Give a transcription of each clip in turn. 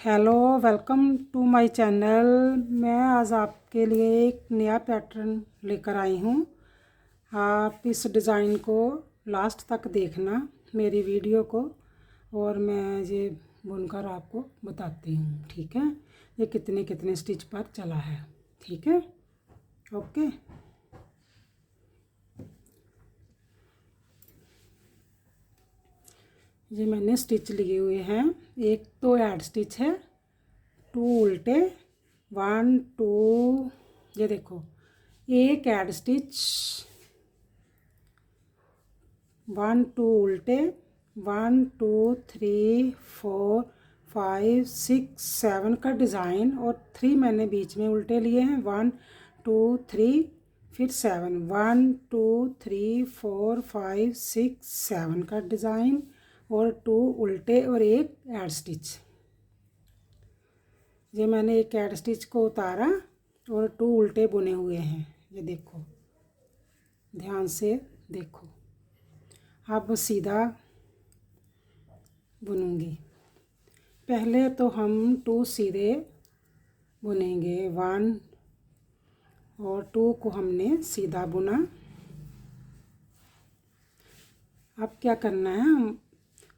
Hello, welcome to my channel. मैं आज आपके लिए एक नया पैटर्न लेकर आई हूँ। आप इस डिज़ाइन को लास्ट तक देखना मेरी वीडियो को, और मैं ये बुनकर आपको बताती हूँ। ठीक है, ये कितने कितने स्टिच पर चला है। ठीक है, ओके। ये मैंने स्टिच लिए हुए हैं। एक तो ऐड स्टिच है, 2 उल्टे, 1 2, ये देखो, एक ऐड स्टिच, 1 2 उल्टे, 1 2 3 4 5 6 7 का डिज़ाइन, और 3 मैंने बीच में उल्टे लिए हैं। 1 2 3 फिर 7, 1 2 3 4 5 6 7 का डिज़ाइन, और 2 उल्टे और एक ऐड स्टिच। ये मैंने एक ऐड स्टिच को उतारा और 2 उल्टे बुने हुए हैं। ये देखो, ध्यान से देखो। अब सीधा बुनूंगी। पहले तो हम 2 सीधे बुनेंगे। 1 और 2 को हमने सीधा बुना। अब क्या करना है, हम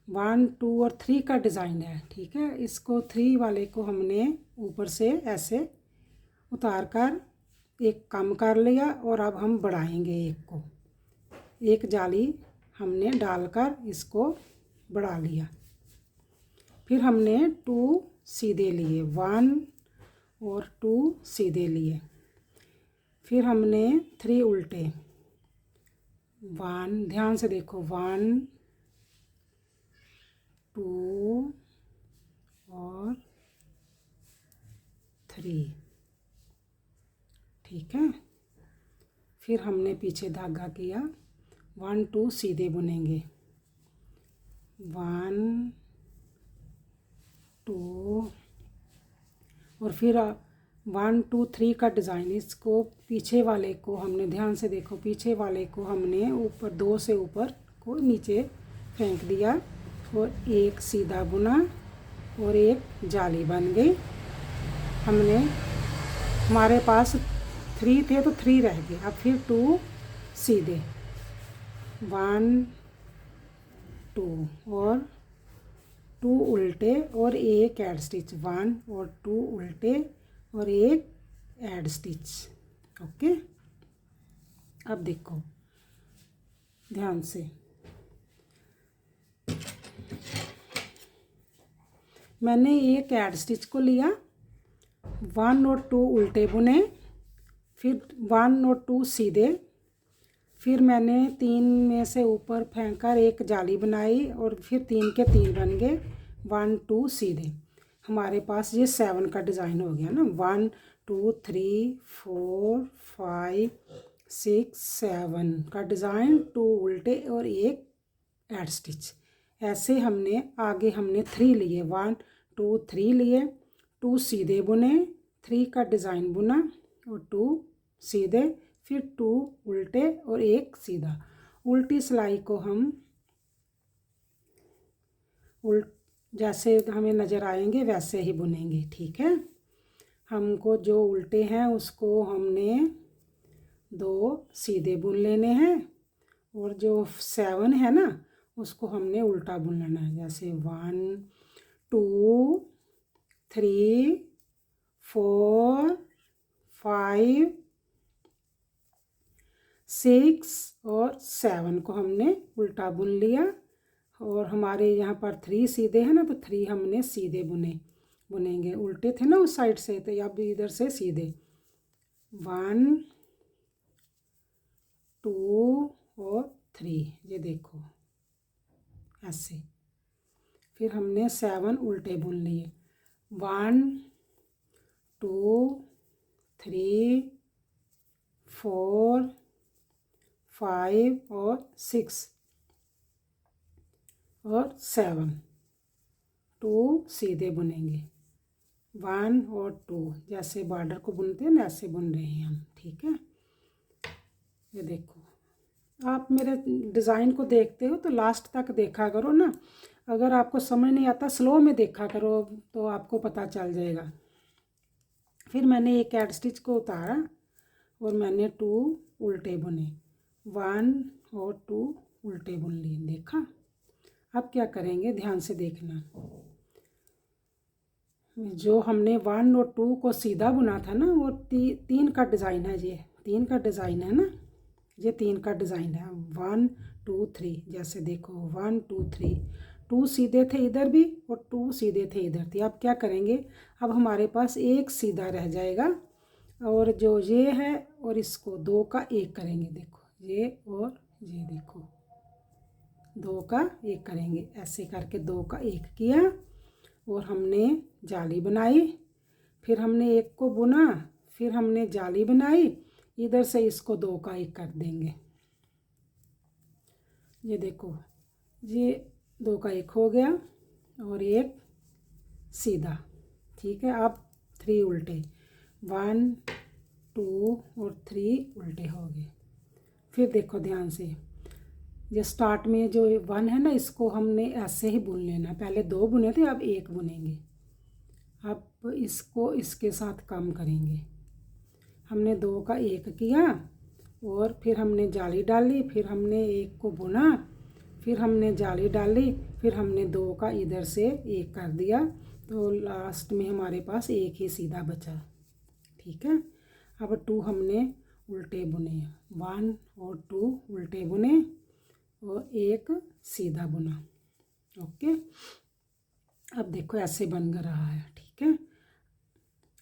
1 2 और 3 का डिज़ाइन है। ठीक है, इसको 3 वाले को हमने ऊपर से ऐसे उतार कर एक कम कर लिया, और अब हम बढ़ाएंगे एक को। एक जाली हमने डालकर इसको बढ़ा लिया। फिर हमने 2 सीधे लिए, 1 और 2 सीधे लिए। फिर हमने 3 उल्टे, 1, ध्यान से देखो, 1 2 और 3। ठीक है, फिर हमने पीछे धागा किया, 1 2 सीधे बुनेंगे, 1 2, और फिर 1 2 3 का डिज़ाइन। इसको पीछे वाले को हमने, ध्यान से देखो, पीछे वाले को हमने ऊपर 2 से ऊपर को नीचे फेंक दिया, और एक सीधा बुना और एक जाली बन गई। हमने, हमारे पास 3 थे तो 3 रह गए। अब फिर 2 सीधे, 1 2 और 2 उल्टे और एक ऐड स्टिच, 1 और 2 उल्टे और एक ऐड स्टिच। ओके, अब देखो ध्यान से, मैंने एक ऐड स्टिच को लिया, 1 और 2 उल्टे बुने, फिर 1 और 2 सीधे, फिर मैंने 3 में से ऊपर फेंक कर एक जाली बनाई, और फिर 3 के 3 बन गए, 1 2 सीधे। हमारे पास ये 7 का डिज़ाइन हो गया ना। 1 2 3 4 5 6 7 का डिज़ाइन, 2 उल्टे और एक ऐड स्टिच। ऐसे हमने आगे हमने 3 लिए, 1 2 3 लिए, 2 सीधे बुने, 3 का डिज़ाइन बुना और 2 सीधे, फिर 2 उल्टे और एक सीधा। उल्टी सिलाई को हम जैसे हमें नज़र आएंगे वैसे ही बुनेंगे। ठीक है, हमको जो उल्टे हैं उसको हमने 2 सीधे बुन लेने हैं, और जो 7 है ना उसको हमने उल्टा बुन लेना है। जैसे 1 2 3 4 5 6 और 7 को हमने उल्टा बुन लिया, और हमारे यहाँ पर 3 सीधे हैं ना, तो 3 हमने सीधे बुनेंगे। उल्टे थे ना उस साइड से, तो अब इधर से सीधे, 1 2 और 3, ये देखो ऐसे। फिर हमने 7 उल्टे बुन लिए, 1 2 3 4 5 और 6 और 7, 2 सीधे बुनेंगे, 1 और 2, जैसे बॉर्डर को बुनते हैं ना ऐसे बुन रहे हैं हम। ठीक है, ये देखो, आप मेरे डिज़ाइन को देखते हो तो लास्ट तक देखा करो ना। अगर आपको समझ नहीं आता स्लो में देखा करो तो आपको पता चल जाएगा। फिर मैंने एक ऐड स्टिच को उतारा और मैंने 2 उल्टे बुने, 1 और 2 उल्टे बुन लिए। देखा। अब क्या करेंगे, ध्यान से देखना। जो हमने 1 और 2 को सीधा बुना था ना, वो 3 का डिज़ाइन है। ये 3 का डिज़ाइन है ना, ये 3 का डिज़ाइन है। 1 2 3, जैसे देखो 1 2 3, 2 सीधे थे इधर भी और 2 सीधे थे इधर थी। अब क्या करेंगे, अब हमारे पास एक सीधा रह जाएगा और जो ये है और इसको 2 का 1 करेंगे। देखो ये और ये, देखो 2 का 1 करेंगे। ऐसे करके 2 का 1 किया और हमने जाली बनाई। फिर हमने एक को बुना, फिर हमने जाली बनाई, इधर से इसको 2 का 1 कर देंगे। ये देखो, ये 2 का 1 हो गया और एक सीधा। ठीक है। अब 3 उल्टे, 1 2 और 3 उल्टे हो गए। फिर देखो ध्यान से, ये स्टार्ट में जो 1 है ना, इसको हमने ऐसे ही बुन लेना। पहले 2 बुने थे, अब 1 बुनेंगे। अब इसको इसके साथ कम करेंगे। हमने 2 का 1 किया और फिर हमने जाली डाली, फिर हमने 1 को बुना, फिर हमने जाली डाली, फिर हमने 2 का इधर से 1 कर दिया, तो लास्ट में हमारे पास एक ही सीधा बचा। ठीक है। अब 2 हमने उल्टे बुने, 1 और 2 उल्टे बुने और एक सीधा बुना। ओके। अब देखो ऐसे बन रहा है। ठीक है।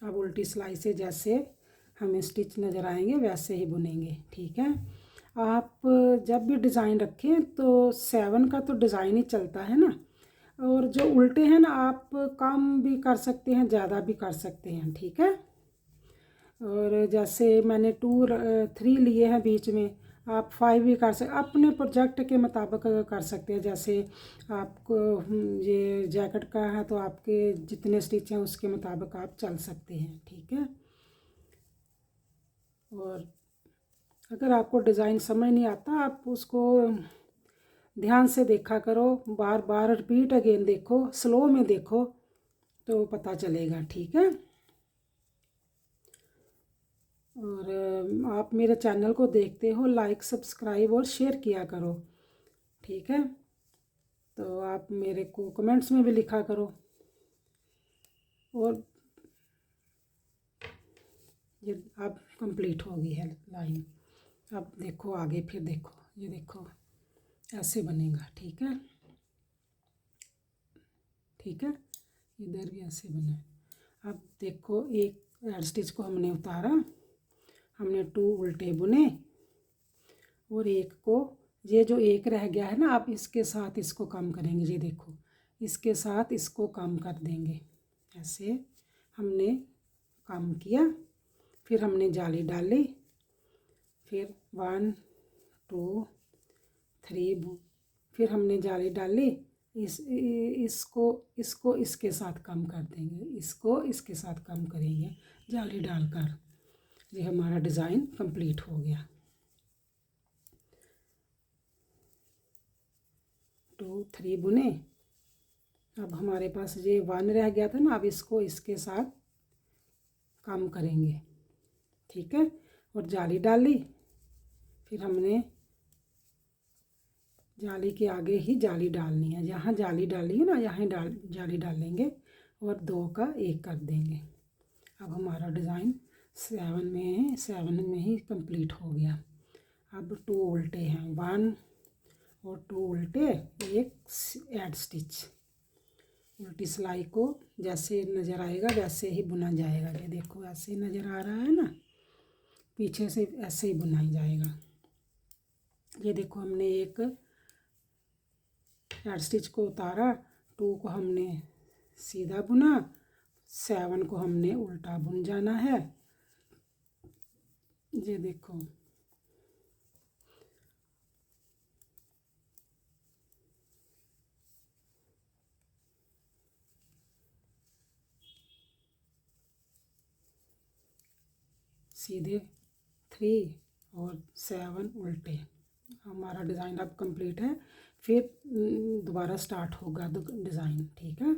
अब उल्टी सिलाई से जैसे हमें स्टिच नज़र आएंगे वैसे ही बुनेंगे। ठीक है। आप जब भी डिज़ाइन रखें तो 7 का तो डिज़ाइन ही चलता है ना, और जो उल्टे हैं ना, आप कम भी कर सकते हैं, ज़्यादा भी कर सकते हैं। ठीक है। और जैसे मैंने 2 3 लिए हैं बीच में, आप 5 भी कर सकते, अपने प्रोजेक्ट के मुताबिक कर सकते हैं। जैसे आपको ये जैकेट का है तो आपके जितने स्टिच हैं उसके मुताबिक आप चल सकते हैं। ठीक है। और अगर आपको डिज़ाइन समझ नहीं आता, आप उसको ध्यान से देखा करो, बार बार रिपीट अगेन देखो, स्लो में देखो तो पता चलेगा। ठीक है। और आप मेरे चैनल को देखते हो, लाइक सब्सक्राइब और शेयर किया करो। ठीक है। तो आप मेरे को कमेंट्स में भी लिखा करो। और ये अब कंप्लीट हो गई है लाइन। अब देखो आगे, फिर देखो, ये देखो ऐसे बनेगा। ठीक है। ठीक है। इधर भी ऐसे बना। अब देखो, एक एड स्टिच को हमने उतारा, हमने 2 उल्टे बुने और एक को, ये जो एक रह गया है ना, आप इसके साथ इसको कम करेंगे। ये देखो, इसके साथ इसको कम कर देंगे। ऐसे हमने कम किया, फिर हमने जाली डाली, फिर 1 2 3, फिर हमने जाली डाली, इसको इसके साथ कम कर देंगे, इसको इसके साथ कम करेंगे जाली डालकर। ये हमारा डिज़ाइन कंप्लीट हो गया। 2 3 बुने। अब हमारे पास ये 1 रह गया था ना, अब इसको इसके साथ कम करेंगे। ठीक है। और जाली डाली, फिर हमने जाली के आगे ही जाली डालनी है, जहाँ जाली डाली है ना, यहाँ जाली डालेंगे और 2 का 1 कर देंगे। अब हमारा डिज़ाइन 7 में ही कंप्लीट हो गया। अब 2 उल्टे हैं, 1 और 2 उल्टे, एक ऐड स्टिच। उल्टी सिलाई को जैसे नज़र आएगा वैसे ही बुना जाएगा। ये देखो ऐसे नज़र आ रहा है ना, पीछे से ऐसे ही बुनाई जाएगा। ये देखो, हमने एक ऐड स्टिच को उतारा, 2 को हमने सीधा बुना, 7 को हमने उल्टा बुन जाना है। ये देखो, सीधे 3 और 7 उल्टे। हमारा डिज़ाइन अब कंप्लीट है। फिर दोबारा स्टार्ट होगा डिज़ाइन। ठीक है,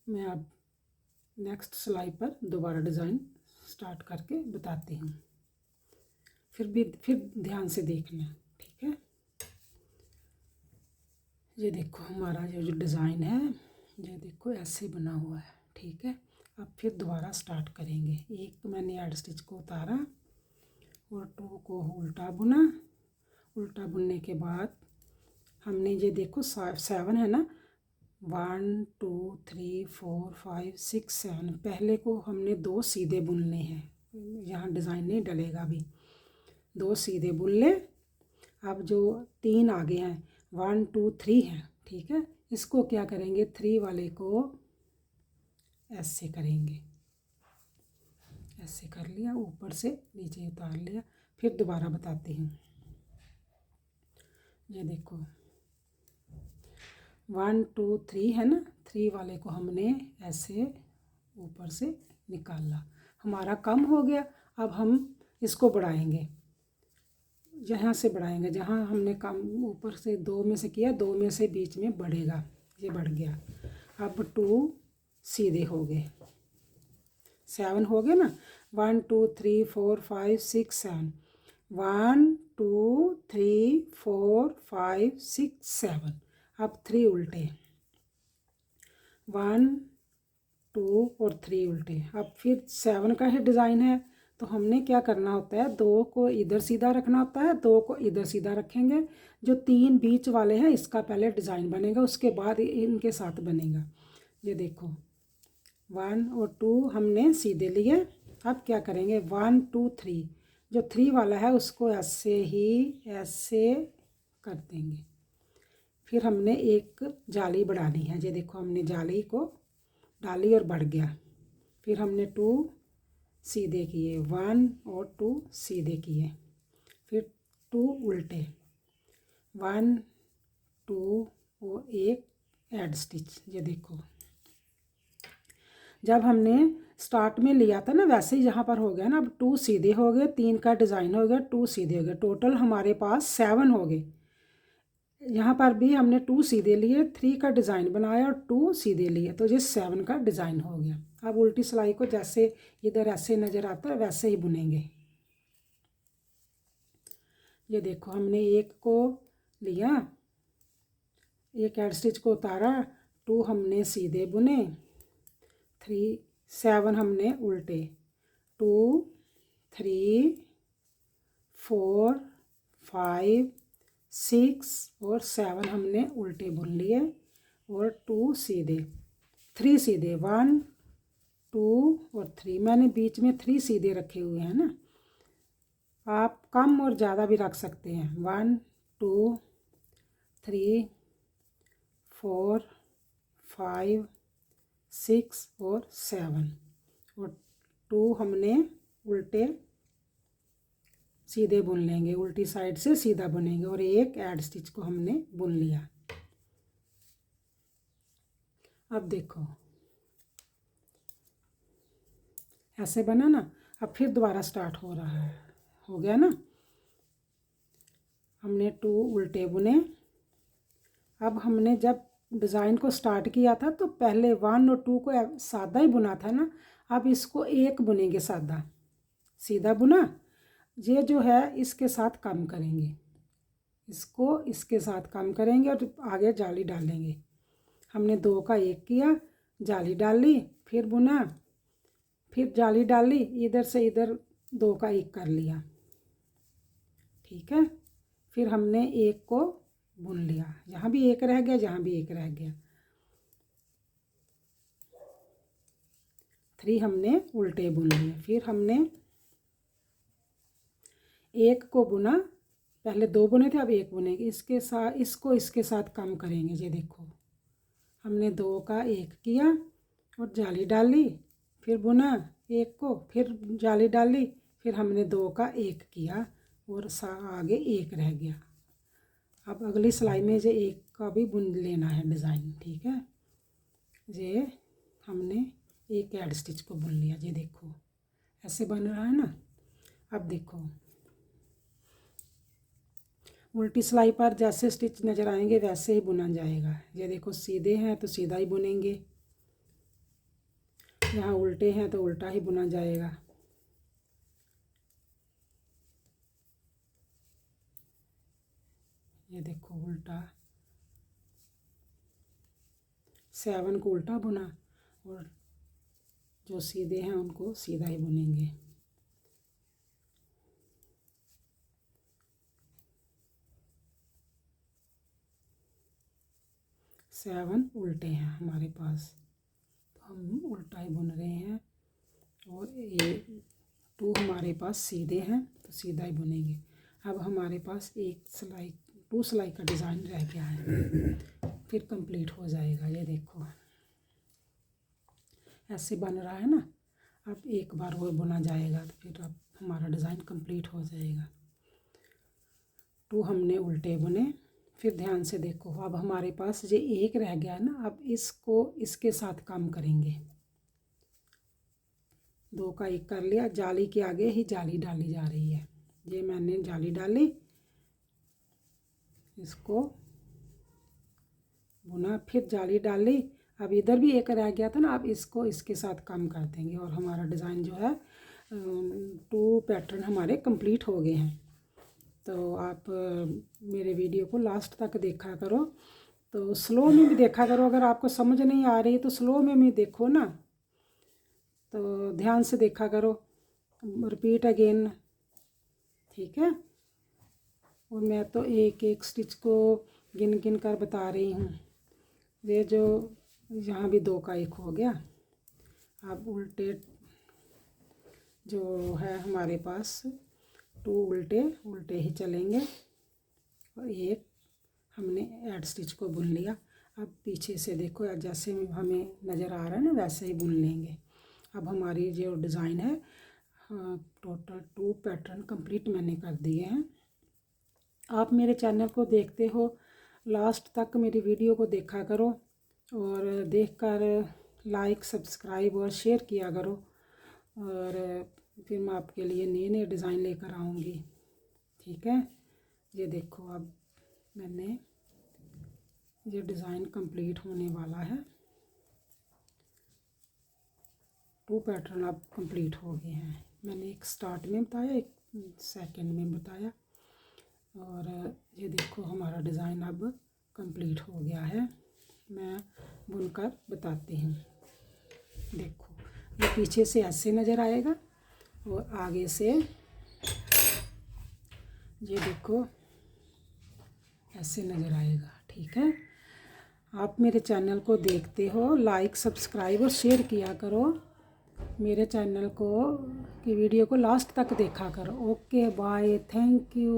मैं अब नेक्स्ट सिलाई पर दोबारा डिज़ाइन स्टार्ट करके बताती हूँ, फिर ध्यान से देखना। ठीक है, ये देखो हमारा जो डिज़ाइन है, ये देखो ऐसे बना हुआ है। ठीक है, अब फिर दोबारा स्टार्ट करेंगे। एक मैंने ऐड स्टिच को उतारा और 2 को उल्टा बुना। उल्टा बुनने के बाद हमने ये देखो 7 है ना, 1 2 3 4 5 6 7, पहले को हमने 2 सीधे बुनने हैं, यहाँ डिज़ाइन नहीं डलेगा अभी। 2 सीधे बुन ले। अब जो 3 आगे हैं 1 2 3 हैं। ठीक है, इसको क्या करेंगे, 3 वाले को ऐसे करेंगे, ऐसे कर लिया, ऊपर से नीचे उतार लिया। फिर दोबारा बताती हूँ। ये देखो 1 2 3 है ना, 3 वाले को हमने ऐसे ऊपर से निकाला, हमारा कम हो गया। अब हम इसको बढ़ाएंगे, यहाँ से बढ़ाएंगे, जहाँ हमने कम ऊपर से 2 में से किया, 2 में से बीच में बढ़ेगा, ये बढ़ गया। अब 2 सीधे हो गए, 7 हो गए ना, 1 2 3 4 5 6 7, 1 2 3 4 5 6 7। अब 3 उल्टे, 1 2 और 3 उल्टे। अब फिर 7 का ही डिज़ाइन है, तो हमने क्या करना होता है, 2 को इधर सीधा रखना होता है, 2 को इधर सीधा रखेंगे। जो 3 बीच वाले हैं इसका पहले डिज़ाइन बनेगा, उसके बाद इनके साथ बनेगा। ये देखो 1 और 2 हमने सीधे लिए। अब क्या करेंगे, 1 2 3, जो 3 वाला है उसको ऐसे ही ऐसे कर देंगे। फिर हमने एक जाली बढ़ानी है, ये देखो हमने जाली को डाली और बढ़ गया। फिर हमने 2 सीधे किए, 1 और 2 सीधे किए, फिर 2 उल्टे, 1 2 और 1 ऐड स्टिच। ये देखो जब हमने स्टार्ट में लिया था ना वैसे ही यहाँ पर हो गया ना। अब 2 सीधे हो गए, 3 का डिज़ाइन हो गया, 2 सीधे हो गए, टोटल हमारे पास 7 हो गए। यहाँ पर भी हमने 2 सीधे लिए, 3 का डिज़ाइन बनाया और 2 सीधे लिए, तो ये 7 का डिज़ाइन हो गया। अब उल्टी सिलाई को जैसे इधर ऐसे नज़र आता है वैसे ही बुनेंगे। ये देखो हमने एक को लिया, एक ऐड स्टिच को उतारा, 2 हमने सीधे बुने, 3 7 हमने उल्टे, 2 3 4 5 6 और 7 हमने उल्टे बुन लिए और 2 सीधे, 3 सीधे, 1 2 और 3। मैंने बीच में 3 सीधे रखे हुए हैं ना, आप कम और ज़्यादा भी रख सकते हैं। 1 2 3 4 5 6 और 7 और 2 हमने उल्टे सीधे बुन लेंगे, उल्टी साइड से सीधा बुनेंगे और एक ऐड स्टिच को हमने बुन लिया। अब देखो ऐसे बना ना। अब फिर दोबारा स्टार्ट हो रहा है, हो गया ना। हमने 2 उल्टे बुने। अब हमने जब डिज़ाइन को स्टार्ट किया था तो पहले 1 और 2 को सादा ही बुना था ना, अब इसको एक बुनेंगे सादा, सीधा बुना। ये जो है इसके साथ कम करेंगे, इसको इसके साथ कम करेंगे और आगे जाली डालेंगे। हमने 2 का 1 किया, जाली डाली, फिर बुना, फिर जाली डाली, इधर से इधर 2 का 1 कर लिया। ठीक है, फिर हमने 1 को बुन लिया, यहाँ भी 1 रह गया, यहाँ भी 1 रह गया। 3 हमने उल्टे बुन लिए, फिर हमने 1 को बुना, पहले 2 बुने थे अब 1 बुनेंगे, इसके साथ इसको इसके साथ कम करेंगे। ये देखो हमने 2 का 1 किया और जाली डाली, फिर बुना 1 को, फिर जाली डाली, फिर हमने 2 का 1 किया और आगे 1 रह गया। अब अगली सिलाई में ये 1 का भी बुन लेना है डिज़ाइन। ठीक है, ये हमने एक ऐड स्टिच को बुन लिया। ये देखो ऐसे बन रहा है ना। अब देखो उल्टी सिलाई पर जैसे स्टिच नज़र आएंगे वैसे ही बुना जाएगा। ये देखो सीधे हैं तो सीधा ही बुनेंगे, यहाँ उल्टे हैं तो उल्टा ही बुना जाएगा। ये देखो उल्टा 7 को उल्टा बुना और जो सीधे हैं उनको सीधा ही बुनेंगे। सेवन उल्टे हैं हमारे पास तो हम उल्टा ही बुन रहे हैं, और ये 2 हमारे पास सीधे हैं तो सीधा ही बुनेंगे। अब हमारे पास 2 सिलाई का डिज़ाइन रह गया है, फिर कंप्लीट हो जाएगा। ये देखो ऐसे बन रहा है ना, अब एक बार और बुना जाएगा तो फिर अब हमारा डिज़ाइन कंप्लीट हो जाएगा। 2 हमने उल्टे बुने, फिर ध्यान से देखो अब हमारे पास ये एक रह गया है ना, अब इसको इसके साथ काम करेंगे। 2 का 1 कर लिया, जाली के आगे ही जाली डाली जा रही है। ये मैंने जाली डाली, इसको बुना, फिर जाली डाली। अब इधर भी एक रह गया था ना, अब इसको इसके साथ काम कर देंगे और हमारा डिज़ाइन जो है 2 पैटर्न हमारे कंप्लीट हो गए हैं। तो आप मेरे वीडियो को लास्ट तक देखा करो, तो स्लो में भी देखा करो। अगर आपको समझ नहीं आ रही तो स्लो में भी देखो ना, तो ध्यान से देखा करो, रिपीट अगेन, ठीक है। और मैं तो एक एक स्टिच को गिन गिन कर बता रही हूँ। ये जो यहाँ भी 2 का 1 हो गया। अब उल्टे जो है हमारे पास 2 उल्टे ही चलेंगे, और एक हमने ऐड स्टिच को बुन लिया। अब पीछे से देखो जैसे हमें नज़र आ रहा है ना वैसे ही बुन लेंगे। अब हमारी जो डिज़ाइन है टोटल 2 पैटर्न कंप्लीट मैंने कर दिए हैं। आप मेरे चैनल को देखते हो, लास्ट तक मेरी वीडियो को देखा करो और देखकर लाइक सब्सक्राइब और शेयर किया करो, और फिर मैं आपके लिए नए नए डिज़ाइन लेकर आऊँगी, ठीक है। ये देखो अब मैंने ये डिज़ाइन कंप्लीट होने वाला है। 2 पैटर्न अब कंप्लीट हो गए हैं। मैंने एक स्टार्ट में बताया, एक सेकंड में बताया, और ये देखो हमारा डिज़ाइन अब कंप्लीट हो गया है। मैं बुनकर बताती हूँ। देखो ये पीछे से ऐसे नज़र आएगा और आगे से ये देखो ऐसे नज़र आएगा, ठीक है। आप मेरे चैनल को देखते हो, लाइक सब्सक्राइब और शेयर किया करो। मेरे चैनल को की वीडियो को लास्ट तक देखा करो। Okay bye, thank you.